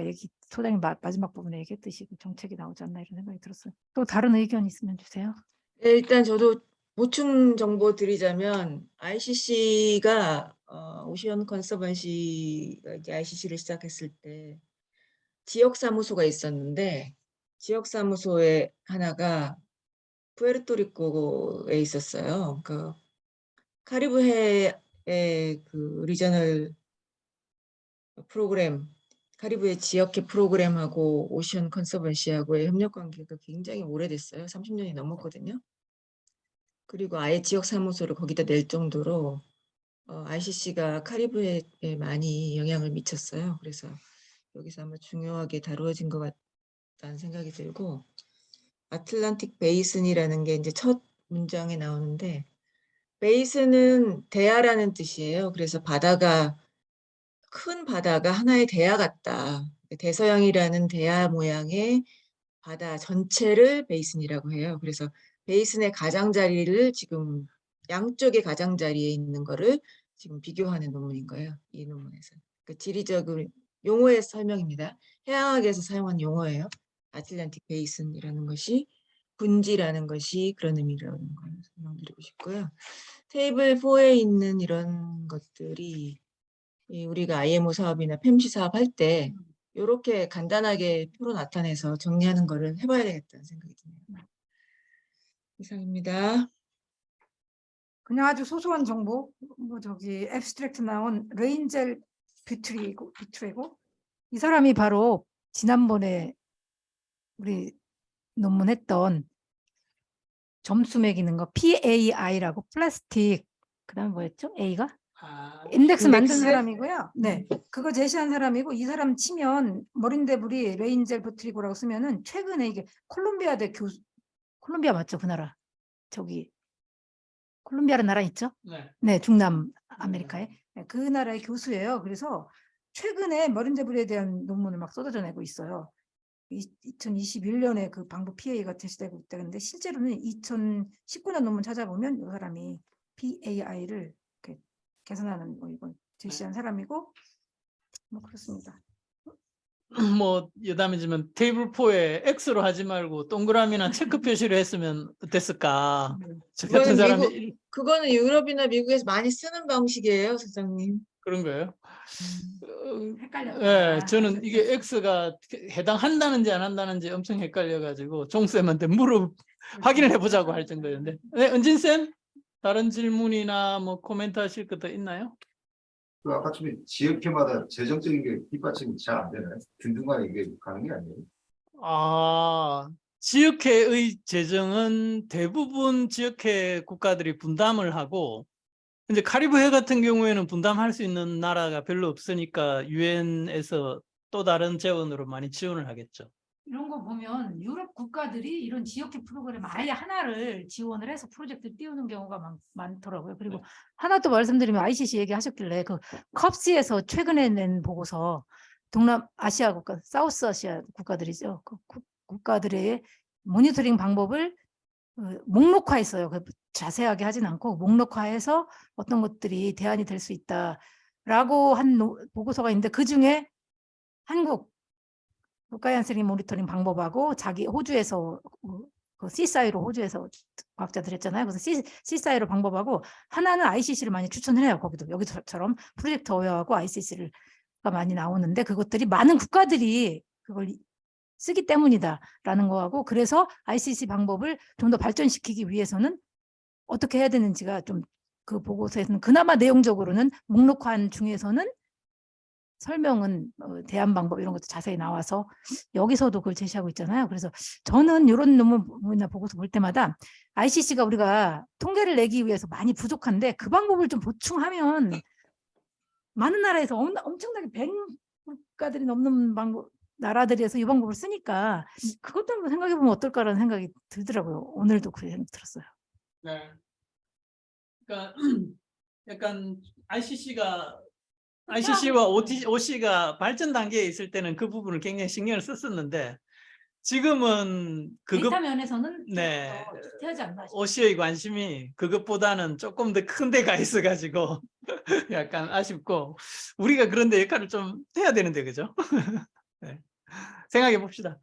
소장님 마지막 부분에 얘기했듯이 그 정책이 나오지 않나 이런 생각이 들었어요. 또 다른 의견 있으면 주세요. 네, 일단 저도 보충 정보 드리자면 ICC가 오션 컨서번시가 이제 ICC를 시작했을 때 지역 사무소가 있었는데 지역 사무소에 하나가 푸에르토리코에 있었어요. 그 카리브해의 그 리저널 프로그램, 카리브해 지역회 프로그램하고 오션 컨서번시하고의 협력 관계가 굉장히 오래됐어요. 30년이 넘었거든요. 그리고 아예 지역 사무소를 거기다 낼 정도로 ICC가 카리브해에 많이 영향을 미쳤어요. 그래서 여기서 아마 중요하게 다루어진 것 같다는 생각이 들고, 아틀란틱 베이슨이라는 게 이제 첫 문장에 나오는데, 베이슨은 대야라는 뜻이에요. 그래서 바다가, 큰 바다가 하나의 대야 같다. 대서양이라는 대야 모양의 바다 전체를 베이슨이라고 해요. 그래서 베이슨의 가장자리를 지금 양쪽의 가장자리에 있는 거를 지금 비교하는 논문인 거예요. 이 논문에서. 그 지리적인 용어의 설명입니다. 해양학에서 사용한 용어예요. 아틀란틱 베이슨이라는 것이 분지라는 것이 그런 의미라는 걸 설명드리고 싶고요. 테이블 4에 있는 이런 것들이 우리가 IMO 사업이나 펨시 사업 할 때 이렇게 간단하게 표로 나타내서 정리하는 거를 해봐야 되겠다는 생각이 드네요. 이상입니다. 그냥 아주 소소한 정보, 뭐 저기 앱스트랙트 나온 레인젤 뷰트레고 이 사람이 바로 지난번에 우리 논문했던 점수 매기는 거 PAI라고 플라스틱 그다음에 뭐였죠? A가 인덱스 만든 인덱스? 사람이고요. 네, 그거 제시한 사람이고 이 사람 치면 머린데브리 레인젤 뷰트리고라고 쓰면은 최근에 이게 콜롬비아대 교수, 콜롬비아 맞죠? 그 나라 저기 콜롬비아라는 나라 있죠? 네. 네, 중남 아메리카에 네, 그 나라의 교수예요. 그래서 최근에 머린데브리에 대한 논문을 막 쏟아져 내고 있어요. 2021년에 그 방부 PA가 제시되고 있다는데 실제로는 2019년 논문 찾아보면 이 사람이 PAI를 개선하는 뭐 이건 제시한 사람이고 뭐 그렇습니다. 뭐 여담이지만 테이블 4에 X로 하지 말고 동그라미나 체크 표시를 했으면 어땠을까? 저 같은 사람이 그거는 유럽이나 미국에서 많이 쓰는 방식이에요, 사장님. 그런 거예요. 헷갈렸다. 예, 저는 이게 X가 해당한다는지 안 한다는지 엄청 헷갈려가지고 종쌤한테 확인을 해보자고 할 정도였는데. 네, 은진쌤 다른 질문이나 뭐 코멘트 하실 것도 있나요? 그 아까처럼 지역회마다 재정적인 게 뒷받침이 잘 안 되나요? 균등하게 이게 가는 게 아니에요? 지역회의 재정은 대부분 지역회 국가들이 분담을 하고 이제 카리브해 같은 경우에는 분담할 수 있는 나라가 별로 없으니까 유엔에서 또 다른 재원으로 많이 지원을 하겠죠. 이런 거 보면 유럽 국가들이 이런 지역회 프로그램 아예 하나를 지원을 해서 프로젝트를 띄우는 경우가 많더라고요. 그리고 네. 하나 또 말씀드리면 ICC 얘기하셨길래 그 컵스에서 최근에 낸 보고서 동남아시아 국가, 사우스 아시아 국가들이죠. 그 국가들의 모니터링 방법을 목록화했어요. 자세하게 하진 않고 목록화해서 어떤 것들이 대안이 될 수 있다라고 한 보고서가 있는데 그중에 한국 국가연수링 모니터링 방법하고 자기 호주에서 그 C사이로 호주에서 과학자들 했잖아요. 그래서 C사이로 방법하고 하나는 ICC를 많이 추천을 해요. 거기도 여기처럼 프로젝트 어웨어하고 ICC가 많이 나오는데 그것들이 많은 국가들이 그걸 쓰기 때문이다라는 거하고 그래서 ICC 방법을 좀 더 발전시키기 위해서는 어떻게 해야 되는지가 좀 그 보고서에서는 그나마 내용적으로는 목록한 중에서는 설명은 대안 방법 이런 것도 자세히 나와서 여기서도 그걸 제시하고 있잖아요. 그래서 저는 이런 논문이나 보고서 볼 때마다 ICC가 우리가 통계를 내기 위해서 많이 부족한데 그 방법을 좀 보충하면 많은 나라에서 엄청나게 100국가들이 넘는 나라들에서 이 방법을 쓰니까 그것도 한번 생각해 보면 어떨까라는 생각이 들더라고요. 오늘도 그 생각 들었어요. 네. 그러니까 약간 ICC와 OC가 발전 단계에 있을 때는 그 부분을 굉장히 신경을 썼었는데 지금은 데이터 면에서는 네, 더 디테일하지 않나 싶어요. OC의 관심이 그것보다는 조금 더 큰 데가 있어가지고 약간 아쉽고 우리가 그런데 역할을 좀 해야 되는데 그죠? 네. 생각해 봅시다.